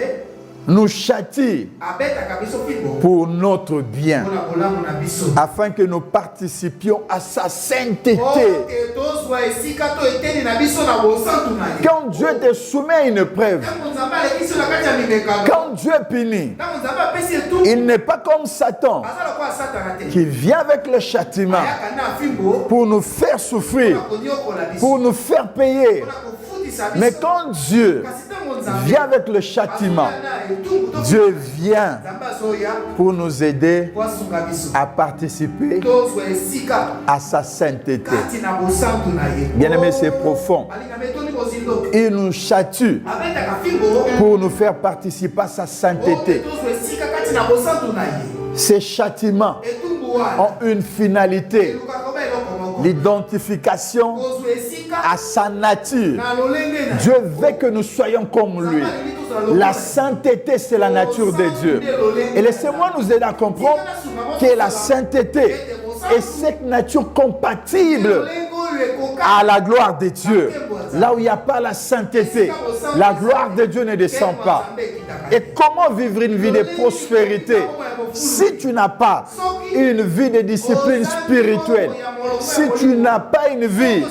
nous châtie abetaka biso fimbo pour notre bien, mpo na bolamu na biso afin que nous participions à sa sainteté. oke tozwa esika to eteni na biso na bosantu na ye. Quand Dieu te soumet à une épreuve, ntango Nzambe aleki biso na kati ya mimekano quand Dieu punit, ntango Nzambe apesi etu il n'est pas comme Satan aza lokola satana te qui vient avec le châtiment ayaka na fimbo pour nous faire souffrir, mpona koniokola biso pour nous faire payer. mpona kofutisa Mais biso quand Dieu kasi ntango Nzambe vient avec le châtiment, azoya na etumbu to Dieu vient Nzambe azoya pour nous aider po asunga biso à participer tozwa esika à sa sainteté. kati na bosantu na ye. Bien-aimé, c'est profond. balingami etoni bozindo Il nous châtie abetaka fimbo pour nous faire participer à sa sainteté. oke tozwa esika kati na bosantu na ye. Ces châtiments etumbu wana ont une finalité, eluka koba eloko moko l'identification kozwa esika à sa nature. na lolenge na Dieu veut que nous soyons comme lui. La sainteté, c'est la nature de Dieu. Et laissez-moi nous aider à comprendre que la sainteté est cette nature compatible à la gloire de Dieu. Là où il n'y a pas la sainteté, la gloire de Dieu ne descend pas. Et comment vivre une vie de prospérité si tu n'as pas une vie de discipline spirituelle, si tu n'as pas une vie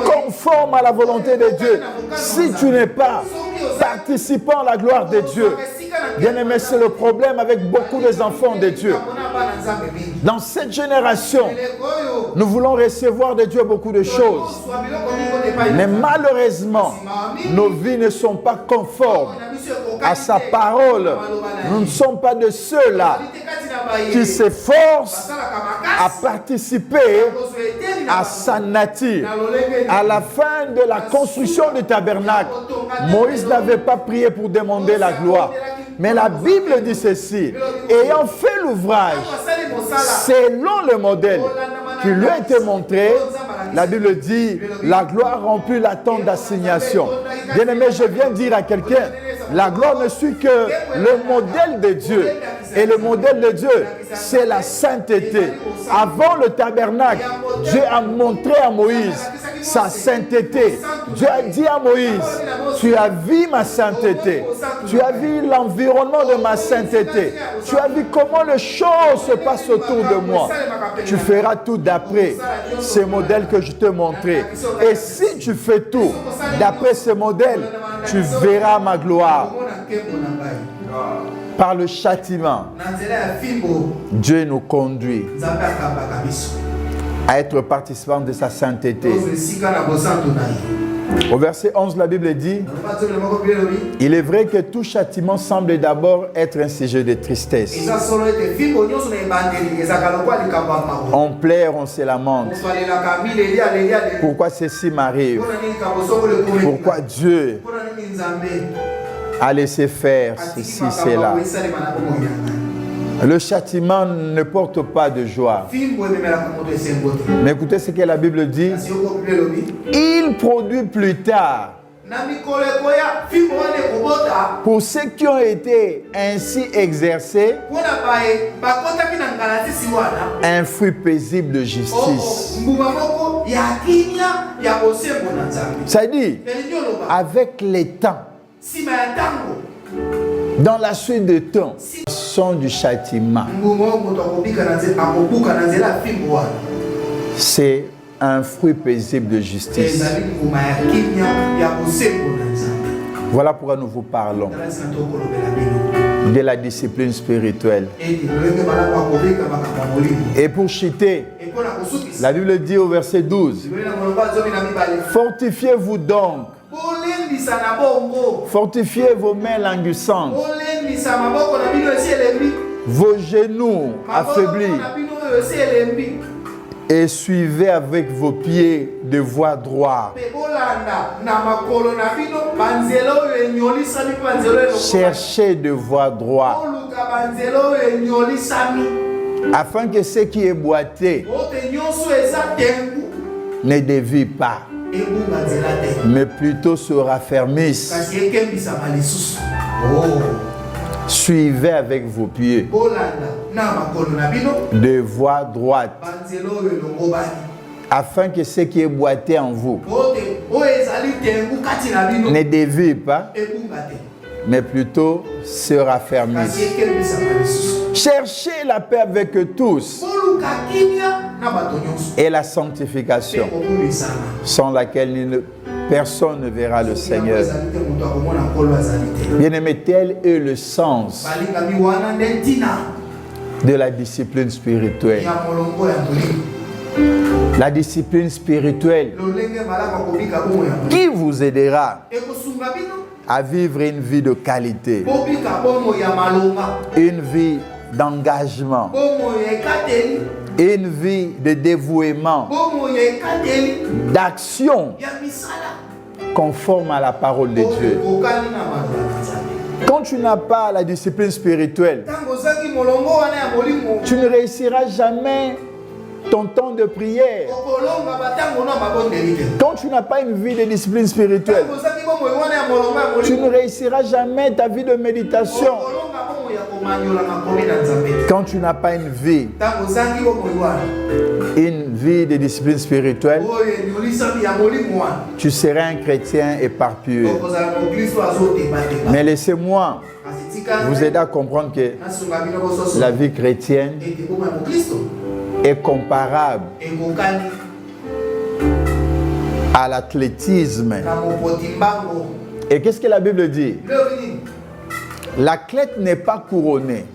conforme à la volonté de Dieu, si tu n'es pas participant à la gloire de Dieu? Bien-aimé, c'est le problème avec beaucoup des enfants de Dieu. Dans cette génération, nous voulons recevoir de Dieu beaucoup de choses. Mais malheureusement, nos vies ne sont pas conformes à sa parole. Nous ne sommes pas de ceux-là qui s'efforcent à participer à sa nature. À la fin de la construction du tabernacle, Moïse n'avait pas prié pour demander la gloire. Mais la Bible dit ceci: ayant fait l'ouvrage selon le modèle qui lui a été montré, la Bible dit, la gloire remplit la tente d'assignation. Bien-aimé, je viens dire à quelqu'un, la gloire ne suit que le modèle de Dieu. Et le modèle de Dieu, c'est la sainteté. Avant le tabernacle, Dieu a montré à Moïse sa sainteté. Dieu a dit à Moïse, tu as vu ma sainteté. Tu as vu l'environnement de ma sainteté. Tu as vu comment les choses se passent autour de moi. Tu feras tout d'après ces modèles que je t'ai montrés. Et si tu fais tout d'après ces modèles, tu verras ma gloire. Par le châtiment, Dieu nous conduit à être participants de sa sainteté. Au verset 11, la Bible dit, il est vrai que tout châtiment semble d'abord être un sujet de tristesse. On pleure, on se lamente. Pourquoi ceci m'arrive? Pourquoi Dieu a laissé faire ceci, cela? Le châtiment ne porte pas de joie. Mais écoutez ce que la Bible dit. Il produit plus tard, pour ceux qui ont été ainsi exercés, un fruit paisible de justice. Ça dit, avec les temps, dans la suite de temps, son du châtiment, c'est un fruit paisible de justice. Voilà pourquoi nous vous parlons de la discipline spirituelle. Et pour chuter, la Bible dit au verset 12, fortifiez-vous donc, fortifiez vos mains languissantes, vos genoux affaiblis, et suivez avec vos pieds de voie droite. Cherchez de voie droite, afin que ce qui est boité ne dévie pas, mais plutôt se raffermisse. Suivez avec vos pieds de voie droite, afin que ce qui est boité en vous ne dévie pas, mais plutôt se raffermisse. Cherchez la paix avec tous et la sanctification, sans laquelle personne ne verra le Seigneur. Bien-aimé, tel est le sens de la discipline spirituelle. La discipline spirituelle qui vous aidera à vivre une vie de qualité, une vie d'engagement, une vie de dévouement, d'action conforme à la parole de Dieu. Quand tu n'as pas la discipline spirituelle, tu ne réussiras jamais ton temps de prière. Quand tu n'as pas une vie de discipline spirituelle, tu ne réussiras jamais ta vie de méditation. Quand tu n'as pas une vie de discipline spirituelle, tu seras un chrétien éparpillé. Mais laissez-moi vous aider à comprendre que la vie chrétienne est comparable à l'athlétisme. Et qu'est-ce que la Bible dit? L'athlète n'est pas couronné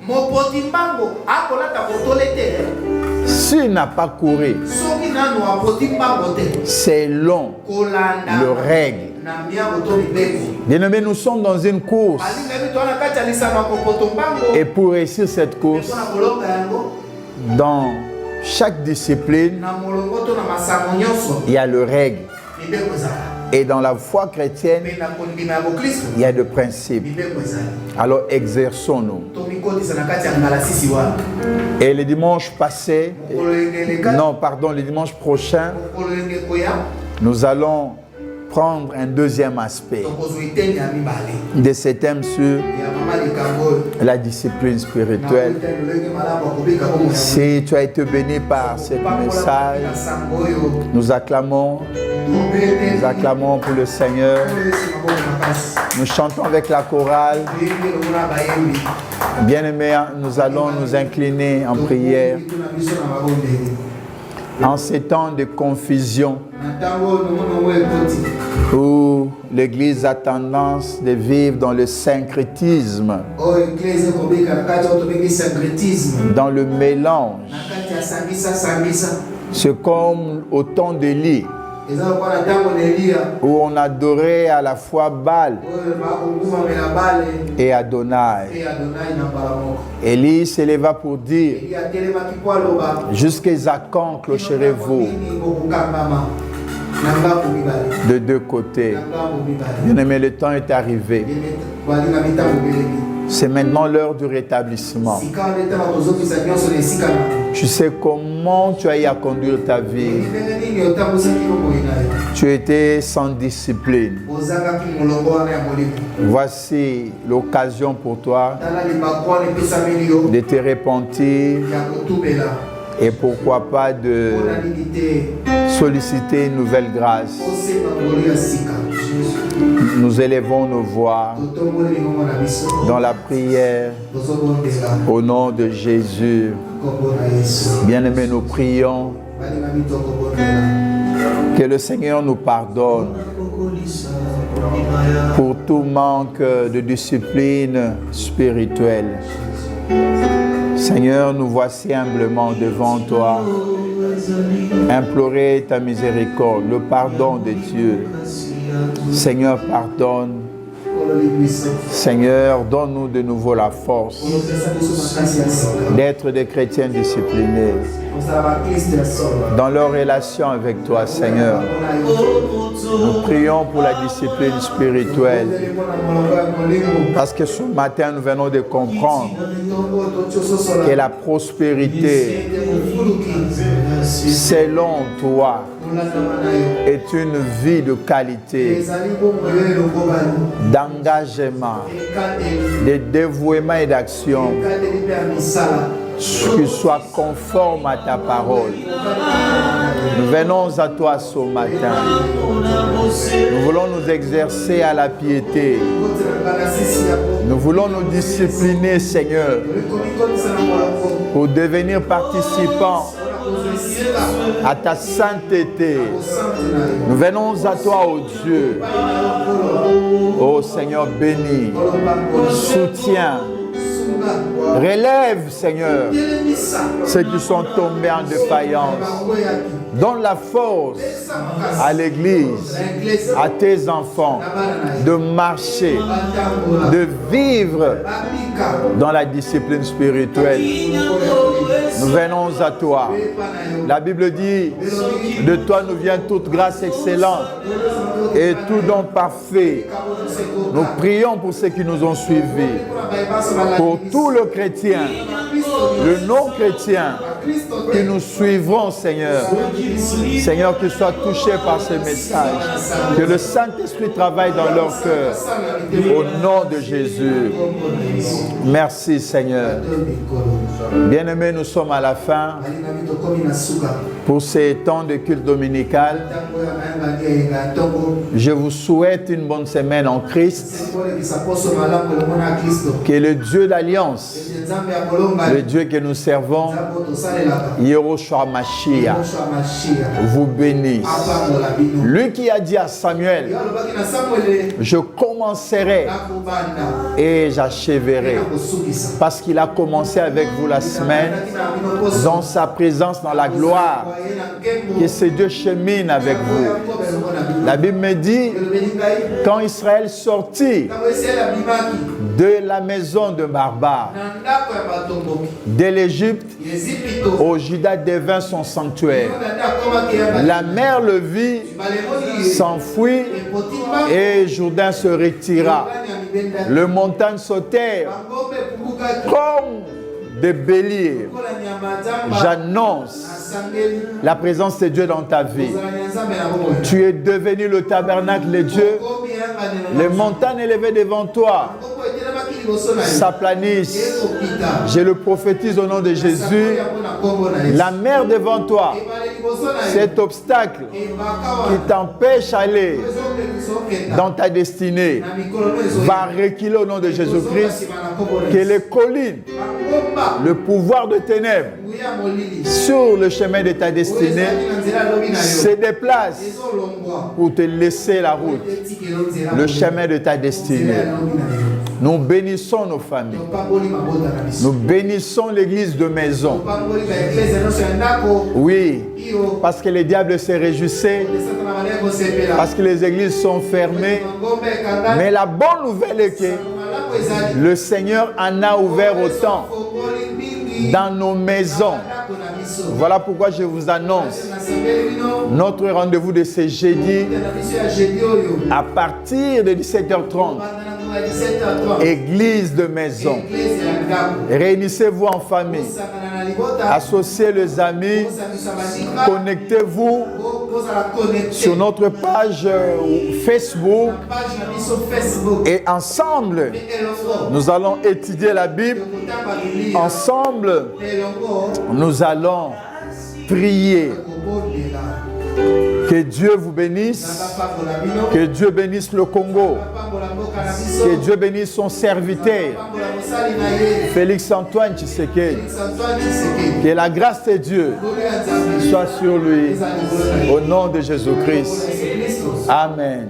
s'il n'a pas couru selon le règle. Bien-aimés, nous sommes dans une course. Et pour réussir cette course, dans chaque discipline, il y a le règle. Et dans la foi chrétienne, il y a des principes. Alors exerçons-nous. Et le dimanche passé, le dimanche prochain, nous allons prendre un deuxième aspect de ce thème sur la discipline spirituelle. Si tu as été béni par ce message, nous acclamons pour le Seigneur. Nous chantons avec la chorale. Bien-aimés, nous allons nous incliner en prière. En ces temps de confusion, où l'Église a tendance de vivre dans le syncrétisme, dans le mélange, c'est comme au temps d'Élie. où on adorait à la fois Baal et Adonai. Élie s'éleva pour dire: jusqu'à quand clocherez-vous de deux côtés? Bien-aimé, le temps est arrivé. C'est maintenant l'heure du rétablissement. Tu sais comment tu as eu à conduire ta vie. Tu étais sans discipline. Voici l'occasion pour toi de te repentir et pourquoi pas de solliciter une nouvelle grâce. Nous élevons nos voix dans la prière au nom de Jésus. Bien-aimés, nous prions que le Seigneur nous pardonne pour tout manque de discipline spirituelle. Seigneur, nous voici humblement devant toi, implorer ta miséricorde, le pardon de Dieu. Seigneur, pardonne. Seigneur, donne-nous de nouveau la force d'être des chrétiens disciplinés dans leur relation avec toi, Seigneur. Nous prions pour la discipline spirituelle parce que ce matin, nous venons de comprendre que la prospérité, selon toi, est une vie de qualité, d'engagement, de dévouement et d'action qui soit conforme à ta parole. Nous venons à toi ce matin. Nous voulons nous exercer à la piété. Nous voulons nous discipliner, Seigneur, pour devenir participants à ta sainteté. Nous venons à toi, ô Dieu. Ô Seigneur béni, soutiens, relève, Seigneur, ceux qui sont tombés en défaillance. Donne la force à l'Église, à tes enfants, de marcher, de vivre dans la discipline spirituelle. Nous venons à toi. La Bible dit, de toi nous vient toute grâce excellente et tout don parfait. Nous prions pour ceux qui nous ont suivis, pour tout le chrétien, le non-chrétien, que nous suivrons, Seigneur. Seigneur, qu'ils soient touchés par ce message. Que le Saint-Esprit travaille dans leur cœur. Au nom de Jésus. Merci, Seigneur. Bien-aimés, nous sommes à la fin pour ces temps de culte dominical. Je vous souhaite une bonne semaine en Christ. Que le Dieu d'alliance, le Dieu que nous servons, Yehoshua Mashiach, vous bénisse. Lui qui a dit à Samuel, je commencerai et j'achèverai. Parce qu'il a commencé avec vous la semaine, dans sa présence, dans la gloire. Que ce Dieu chemine avec vous. La Bible me dit, quand Israël sortit de la maison de barbares, de l'Égypte, au Juda devint son sanctuaire. La mer le vit, s'enfuit et Jourdain se retira. Les montagnes sautèrent comme des béliers. J'annonce la présence de Dieu dans ta vie. Tu es devenu le tabernacle de Dieu. Les montagnes élevées devant toi s'aplanissent. Je le prophétise au nom de Jésus. La mer devant toi, cet obstacle qui t'empêche d'aller dans ta destinée, va reculer au nom de Jésus-Christ. Que les collines, le pouvoir de ténèbres sur le chemin de ta destinée se déplacent pour te laisser la route, le chemin de ta destinée. Nous bénissons nos familles. Nous bénissons l'église de maison. Oui, parce que les diables se réjouissaient, parce que les églises sont fermées. Mais la bonne nouvelle est que le Seigneur en a ouvert autant dans nos maisons. Voilà pourquoi je vous annonce notre rendez-vous de ce jeudi à partir de 17h30. Église de maison. Réunissez-vous en famille. Associez les amis. Connectez-vous sur notre page Facebook. Et ensemble, nous allons étudier la Bible. Ensemble, nous allons prier. Que Dieu vous bénisse. Que Dieu bénisse le Congo. Que Dieu bénisse son serviteur, Félix Antoine Tshisekedi. Que la grâce de Dieu soit sur lui. Au nom de Jésus-Christ. Amen.